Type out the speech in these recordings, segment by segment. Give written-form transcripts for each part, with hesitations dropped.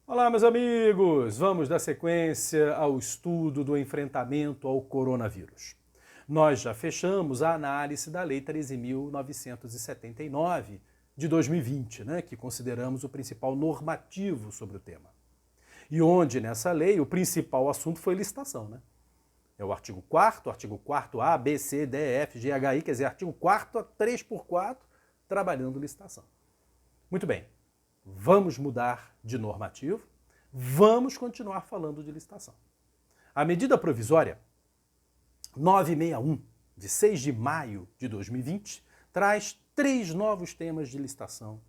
Olá, meus amigos! Vamos dar sequência ao estudo do enfrentamento ao coronavírus. Nós já fechamos a análise da Lei 13.979 de 2020, que consideramos o principal normativo sobre o tema. E onde, nessa lei, o principal assunto foi licitação, É o artigo 4º, artigo 4º A, B, C, D, F, G, H, I, quer dizer, artigo 4º, 3x4, trabalhando licitação. Muito bem. Vamos mudar de normativo, vamos continuar falando de licitação. A medida provisória 961, de 6 de maio de 2020, traz 3 novos temas de licitação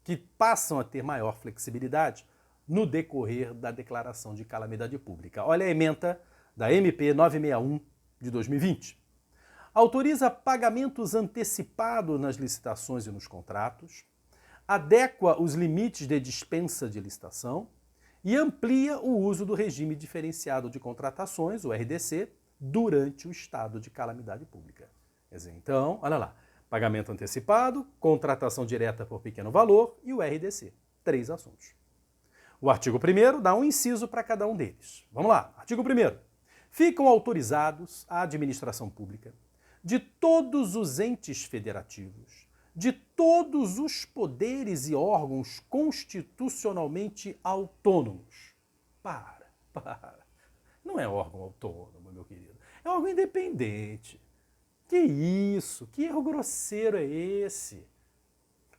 que passam a ter maior flexibilidade no decorrer da declaração de calamidade pública. Olha a ementa da MP 961 de 2020. Autoriza pagamentos antecipados nas licitações e nos contratos, adequa os limites de dispensa de licitação e amplia o uso do regime diferenciado de contratações, o RDC, durante o estado de calamidade pública. Quer dizer, então, olha lá, pagamento antecipado, contratação direta por pequeno valor e o RDC. 3 assuntos. O artigo 1º dá um inciso para cada um deles. Vamos lá, artigo 1º. Ficam autorizados a administração pública de todos os entes federativos, de todos os poderes e órgãos constitucionalmente autônomos. Para. Não é órgão autônomo, meu querido. É órgão independente. Que isso? Que erro grosseiro é esse?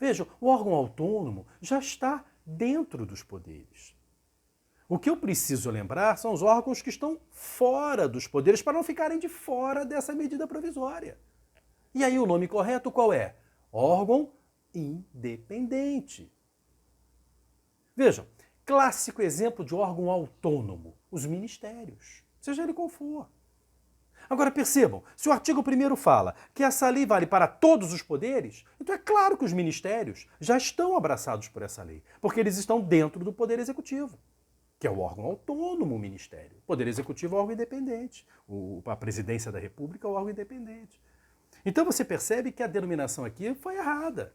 Veja, o órgão autônomo já está dentro dos poderes. O que eu preciso lembrar são os órgãos que estão fora dos poderes para não ficarem de fora dessa medida provisória. E aí o nome correto qual é? Órgão independente. Vejam, clássico exemplo de órgão autônomo, os ministérios, seja ele qual for. Agora percebam, se o artigo 1º fala que essa lei vale para todos os poderes, então é claro que os ministérios já estão abraçados por essa lei, porque eles estão dentro do Poder Executivo, que é o órgão autônomo, o ministério. O Poder Executivo é o órgão independente, a Presidência da República é o órgão independente. Então você percebe que a denominação aqui foi errada.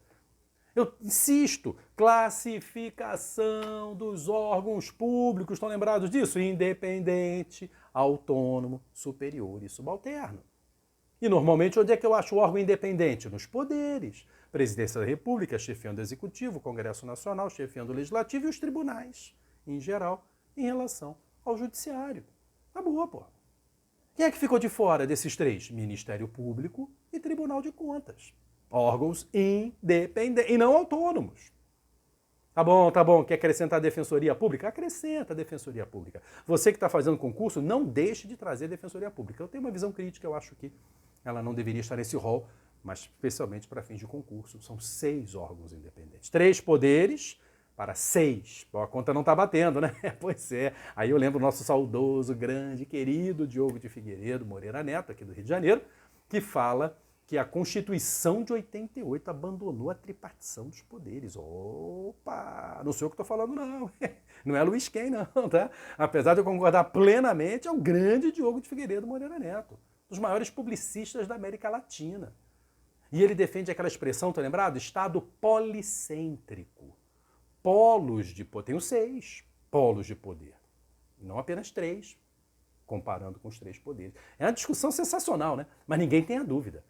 Eu insisto, classificação dos órgãos públicos, estão lembrados disso? Independente, autônomo, superior e subalterno. E normalmente onde é que eu acho o órgão independente? Nos poderes. Presidência da República, chefiando o Executivo, Congresso Nacional, chefiando o Legislativo e os tribunais, em geral, em relação ao Judiciário. Tá boa, pô. Quem é que ficou de fora desses 3? Ministério Público e Tribunal de Contas. Órgãos independentes e não autônomos. Tá bom. Quer acrescentar a Defensoria Pública? Acrescenta a Defensoria Pública. Você que está fazendo concurso, não deixe de trazer a Defensoria Pública. Eu tenho uma visão crítica, eu acho que ela não deveria estar nesse rol, mas especialmente para fins de concurso. São 6 órgãos independentes. 3 poderes para 6. Pô, a conta não está batendo, né? Pois é. Aí eu lembro do nosso saudoso, grande, querido Diogo de Figueiredo Moreira Neto, aqui do Rio de Janeiro, que fala que a Constituição de 88 abandonou a tripartição dos poderes. Opa! Não sei o que estou falando, não. Não é Luiz Quem, não, tá? Apesar de eu concordar plenamente, é o grande Diogo de Figueiredo Moreira Neto, um dos maiores publicistas da América Latina. E ele defende aquela expressão, tá lembrado? Estado policêntrico. Polos de poder. Tenho 6 polos de poder. Não apenas 3, comparando com os 3 poderes. É uma discussão sensacional, Mas ninguém tem a dúvida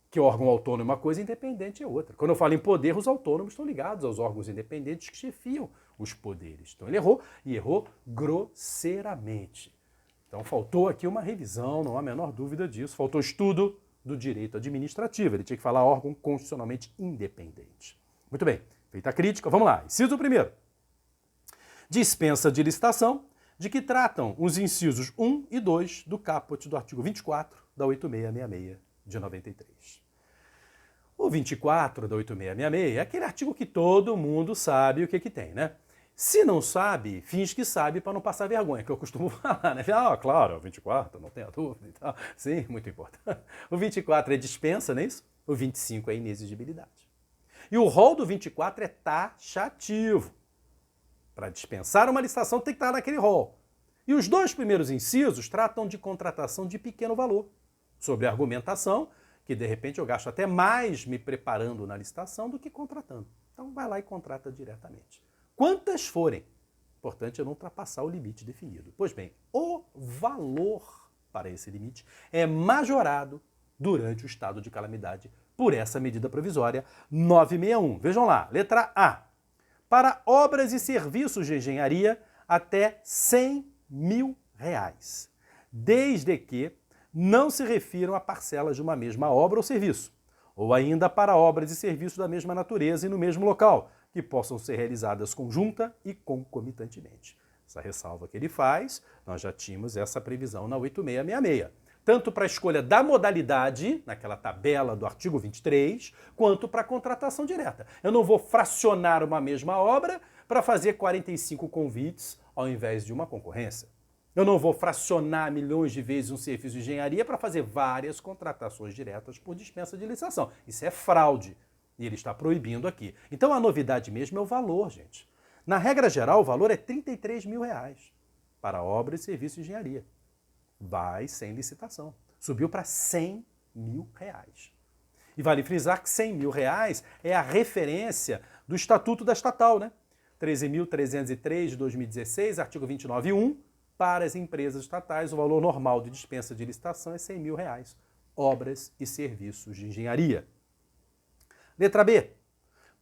que órgão autônomo é uma coisa, independente é outra. Quando eu falo em poder, os autônomos estão ligados aos órgãos independentes que chefiam os poderes. Então ele errou, e errou grosseiramente. Então faltou aqui uma revisão, não há a menor dúvida disso. Faltou estudo do direito administrativo. Ele tinha que falar órgão constitucionalmente independente. Muito bem, feita a crítica, vamos lá. Inciso 1º. Dispensa de licitação, de que tratam os incisos 1 e 2 do caput do artigo 24 da 8666 de 93. O 24 da 8666 é aquele artigo que todo mundo sabe o que tem, Se não sabe, finge que sabe para não passar vergonha, que eu costumo falar, Ah, claro, o 24, não tenha dúvida e tal. Sim, muito importante. O 24 é dispensa, não é isso? O 25 é inexigibilidade. E o rol do 24 é taxativo. Para dispensar uma licitação tem que estar naquele rol. E os 2 primeiros incisos tratam de contratação de pequeno valor, sobre a argumentação que, de repente, eu gasto até mais me preparando na licitação do que contratando. Então, vai lá e contrata diretamente. Quantas forem. Importante é não ultrapassar o limite definido. Pois bem, o valor para esse limite é majorado durante o estado de calamidade por essa medida provisória 961. Vejam lá, letra A. Para obras e serviços de engenharia até R$ 100.000, desde que não se refiram a parcelas de uma mesma obra ou serviço, ou ainda para obras e serviços da mesma natureza e no mesmo local, que possam ser realizadas conjunta e concomitantemente. Essa ressalva que ele faz, nós já tínhamos essa previsão na 8666. Tanto para a escolha da modalidade, naquela tabela do artigo 23, quanto para a contratação direta. Eu não vou fracionar uma mesma obra para fazer 45 convites ao invés de uma concorrência. Eu não vou fracionar milhões de vezes um serviço de engenharia para fazer várias contratações diretas por dispensa de licitação. Isso é fraude. E ele está proibindo aqui. Então a novidade mesmo é o valor, gente. Na regra geral, o valor é R$ 33.000 para obras e serviços de engenharia. Vai sem licitação. Subiu para R$ 100.000. E vale frisar que R$ 100.000 é a referência do Estatuto da Estatal, né? 13.303 de 2016, artigo 29.1, para as empresas estatais, o valor normal de dispensa de licitação é R$ 100.000. Obras e serviços de engenharia. Letra B.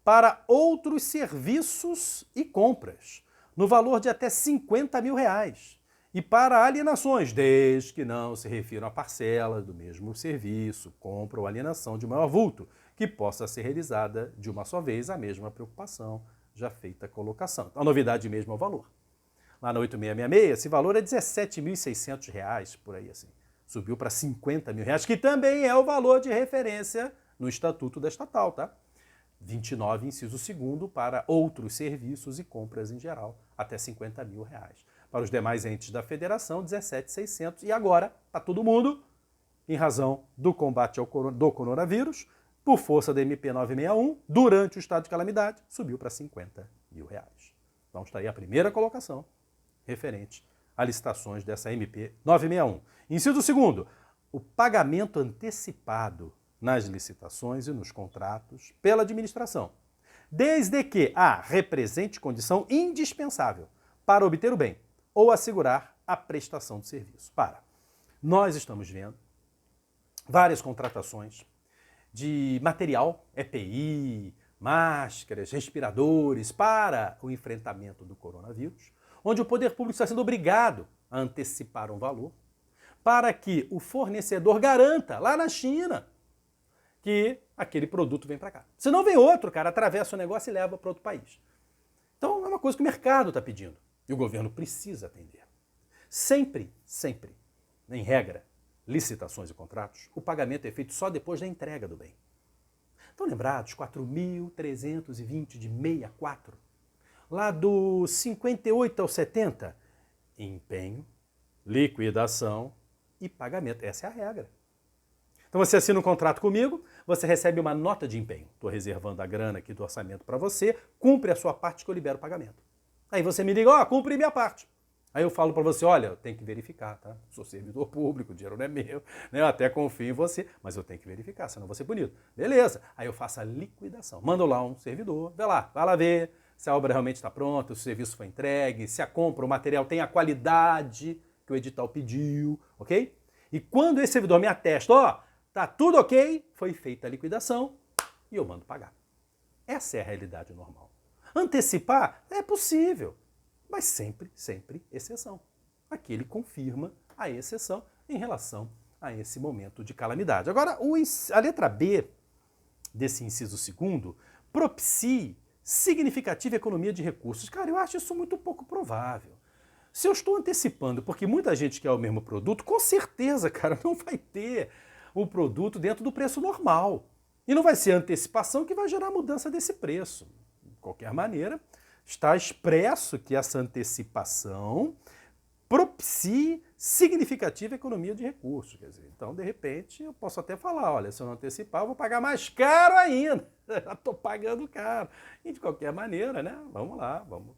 Para outros serviços e compras, no valor de até R$ 50.000. E para alienações, desde que não se refiram a parcelas do mesmo serviço, compra ou alienação de maior vulto, que possa ser realizada de uma só vez a mesma preocupação, já feita a colocação. Então, a novidade mesmo é o valor. Lá na 8666, esse valor é R$ 17.600, por aí assim. Subiu para R$ 50.000, que também é o valor de referência no Estatuto da Estatal, tá? 29, inciso 2º, para outros serviços e compras em geral, até R$ 50.000. Para os demais entes da federação, 17.600. E agora, para todo mundo, em razão do combate do coronavírus, por força da MP 961, durante o estado de calamidade, subiu para R$ 50.000. Então está aí a primeira colocação referente a licitações dessa MP 961. Inciso 2º, o pagamento antecipado nas licitações e nos contratos pela administração, desde que a represente condição indispensável para obter o bem ou assegurar a prestação de serviço. Nós estamos vendo várias contratações de material, EPI, máscaras, respiradores para o enfrentamento do coronavírus, onde o poder público está sendo obrigado a antecipar um valor para que o fornecedor garanta, lá na China, que aquele produto vem para cá. Se não vem outro, cara, atravessa o negócio e leva para outro país. Então é uma coisa que o mercado está pedindo e o governo precisa atender. Sempre, em regra, licitações e contratos, o pagamento é feito só depois da entrega do bem. Estão lembrados? 4.320 de 64. Lá do 58 ao 70, empenho, liquidação e pagamento. Essa é a regra. Então você assina um contrato comigo, você recebe uma nota de empenho. Estou reservando a grana aqui do orçamento para você, cumpre a sua parte que eu libero o pagamento. Aí você me liga, cumpri minha parte. Aí eu falo para você, olha, eu tenho que verificar, tá? Sou servidor público, o dinheiro não é meu, né? Eu até confio em você, mas eu tenho que verificar, senão eu vou ser punido. Beleza. Aí eu faço a liquidação. Mando lá um servidor, vai lá ver se a obra realmente está pronta, se o serviço foi entregue, se a compra, o material tem a qualidade que o edital pediu, ok? E quando esse servidor me atesta, tá tudo ok, foi feita a liquidação e eu mando pagar. Essa é a realidade normal. Antecipar é possível, mas sempre exceção. Aqui ele confirma a exceção em relação a esse momento de calamidade. Agora, a letra B desse inciso 2º propicia significativa economia de recursos. Cara, eu acho isso muito pouco provável. Se eu estou antecipando porque muita gente quer o mesmo produto, com certeza, cara, não vai ter o produto dentro do preço normal. E não vai ser a antecipação que vai gerar a mudança desse preço. De qualquer maneira, está expresso que essa antecipação propicie significativa economia de recursos. Quer dizer, então, de repente, eu posso até falar, olha, se eu não antecipar, eu vou pagar mais caro ainda. Já estou pagando caro. E, de qualquer maneira, né? Vamos lá, vamos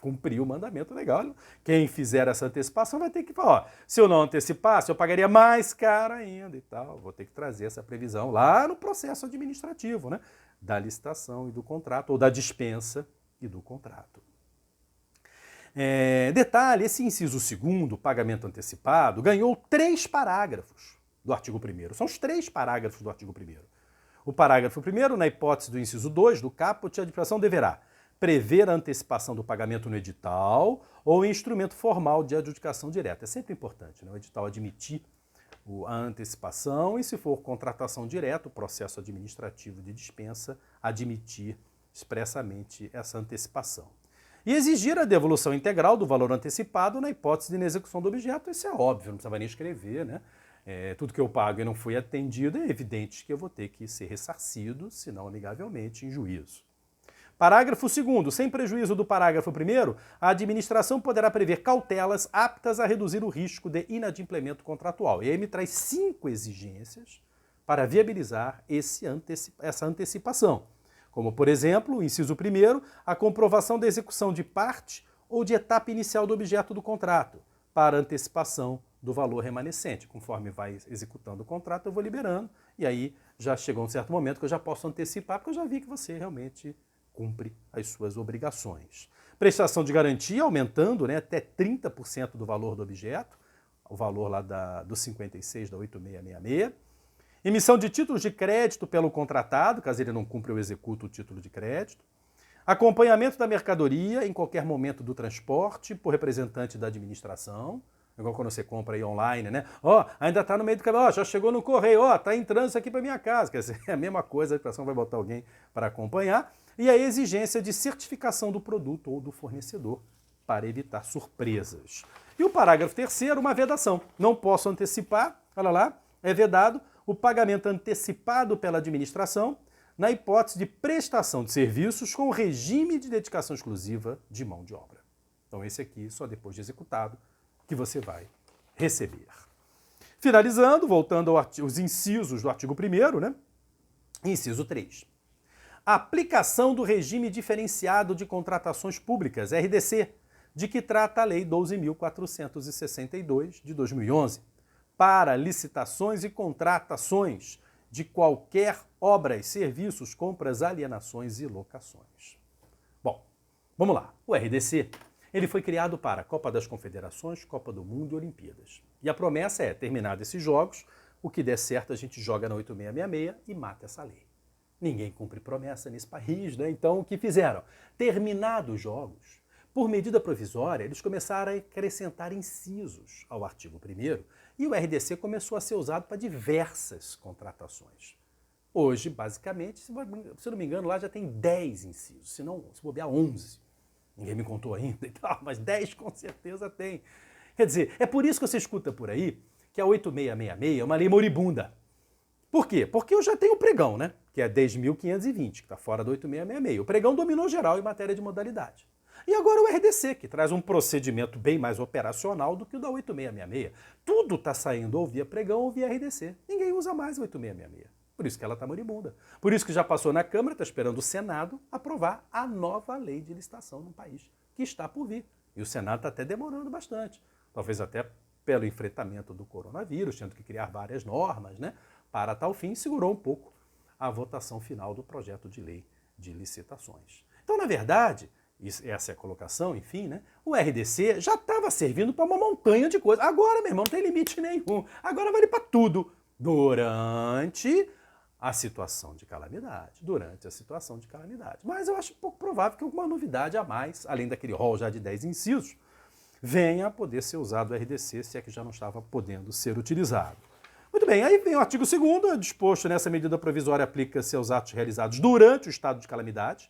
cumprir o mandamento legal. Quem fizer essa antecipação vai ter que falar, se eu não antecipasse, eu pagaria mais caro ainda e tal. Vou ter que trazer essa previsão lá no processo administrativo, né? Da licitação e do contrato, ou da dispensa e do contrato. Detalhe, esse inciso 2º, pagamento antecipado, ganhou 3 parágrafos do artigo 1º. São os 3 parágrafos do artigo 1º. O parágrafo 1º, na hipótese do inciso 2 do caput, a administração deverá prever a antecipação do pagamento no edital ou em instrumento formal de adjudicação direta. É sempre importante, né? O edital admitir a antecipação e, se for contratação direta, o processo administrativo de dispensa admitir expressamente essa antecipação. E exigir a devolução integral do valor antecipado na hipótese de inexecução do objeto. Isso é óbvio, não precisava nem escrever, né? Tudo que eu pago e não foi atendido, é evidente que eu vou ter que ser ressarcido, se não amigavelmente, em juízo. Parágrafo 2º. Sem prejuízo do parágrafo 1º, a administração poderá prever cautelas aptas a reduzir o risco de inadimplemento contratual. E aí me traz 5 exigências para viabilizar essa antecipação. Como, por exemplo, o inciso 1º, a comprovação da execução de parte ou de etapa inicial do objeto do contrato, para antecipação do valor remanescente. Conforme vai executando o contrato, eu vou liberando, e aí já chegou um certo momento que eu já posso antecipar, porque eu já vi que você realmente cumpre as suas obrigações. Prestação de garantia, aumentando, né, até 30% do valor do objeto, o valor lá do 56 da 8666. Emissão de títulos de crédito pelo contratado, caso ele não cumpra ou execute o título de crédito. Acompanhamento da mercadoria em qualquer momento do transporte por representante da administração. Igual quando você compra aí online, né? Ainda está no meio do caminho, já chegou no correio, está em trânsito aqui para minha casa. Quer dizer, é a mesma coisa, a administração vai botar alguém para acompanhar. E a exigência de certificação do produto ou do fornecedor, para evitar surpresas. E o parágrafo 3º, uma vedação. Não posso antecipar, olha lá, é vedado o pagamento antecipado pela administração na hipótese de prestação de serviços com regime de dedicação exclusiva de mão de obra. Então esse aqui, só depois de executado, que você vai receber. Finalizando, voltando aos incisos do artigo 1º, né? Inciso 3. A aplicação do regime diferenciado de contratações públicas, RDC, de que trata a Lei 12.462, de 2011, para licitações e contratações de qualquer obras, serviços, compras, alienações e locações. Bom, vamos lá. O RDC, ele foi criado para Copa das Confederações, Copa do Mundo e Olimpíadas. E a promessa é, terminados esses jogos, o que der certo a gente joga na 8666 e mata essa lei. Ninguém cumpre promessa nesse país, né? Então o que fizeram? Terminados os jogos, por medida provisória, eles começaram a acrescentar incisos ao artigo 1º e o RDC começou a ser usado para diversas contratações. Hoje, basicamente, se não me engano, lá já tem 10 incisos, se bobear 11. Ninguém me contou ainda e tal, mas 10 com certeza tem. Quer dizer, é por isso que você escuta por aí que a 8666 é uma lei moribunda. Por quê? Porque eu já tenho o pregão, né? Que é 10.520, que está fora do 8666. O pregão dominou geral em matéria de modalidade. E agora o RDC, que traz um procedimento bem mais operacional do que o da 8666. Tudo está saindo ou via pregão ou via RDC. Ninguém usa mais a 8666. Por isso que ela está moribunda. Por isso que já passou na Câmara, está esperando o Senado aprovar a nova lei de licitação no país, que está por vir. E o Senado está até demorando bastante. Talvez até pelo enfrentamento do coronavírus, tendo que criar várias normas, né? Para tal fim, segurou um pouco a votação final do projeto de lei de licitações. Então, na verdade, essa é a colocação, enfim, né? O RDC já estava servindo para uma montanha de coisas. Agora, meu irmão, não tem limite nenhum. Agora vale para tudo. Durante a situação de calamidade. Mas eu acho pouco provável que alguma novidade a mais, além daquele rol já de 10 incisos, venha a poder ser usado o RDC, se é que já não estava podendo ser utilizado. Muito bem, aí vem o artigo 2º, disposto nessa medida provisória aplica-se aos atos realizados durante o estado de calamidade.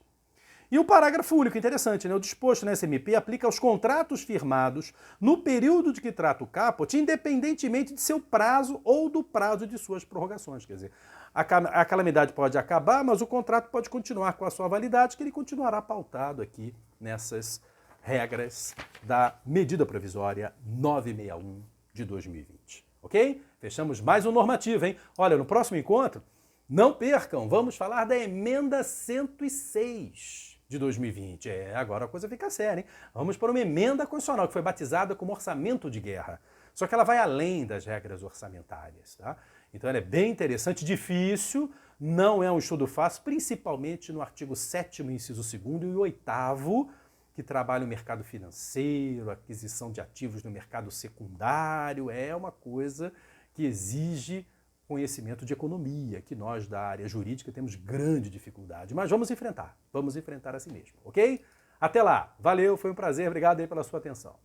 E o parágrafo único, interessante, né? O disposto nessa MP aplica aos contratos firmados no período de que trata o caput, independentemente de seu prazo ou do prazo de suas prorrogações. Quer dizer, a calamidade pode acabar, mas o contrato pode continuar com a sua validade, que ele continuará pautado aqui nessas regras da medida provisória 961 de 2020. Ok? Fechamos mais um normativo, hein? Olha, no próximo encontro, não percam, vamos falar da emenda 106 de 2020. Agora a coisa fica séria, hein? Vamos para uma emenda constitucional que foi batizada como orçamento de guerra. Só que ela vai além das regras orçamentárias, tá? Então ela é bem interessante, difícil, não é um estudo fácil, principalmente no artigo 7º, inciso 2º e 8º, que trabalha o mercado financeiro, aquisição de ativos no mercado secundário, é uma coisa que exige conhecimento de economia, que nós da área jurídica temos grande dificuldade. Mas vamos enfrentar assim mesmo, ok? Até lá, valeu, foi um prazer, obrigado aí pela sua atenção.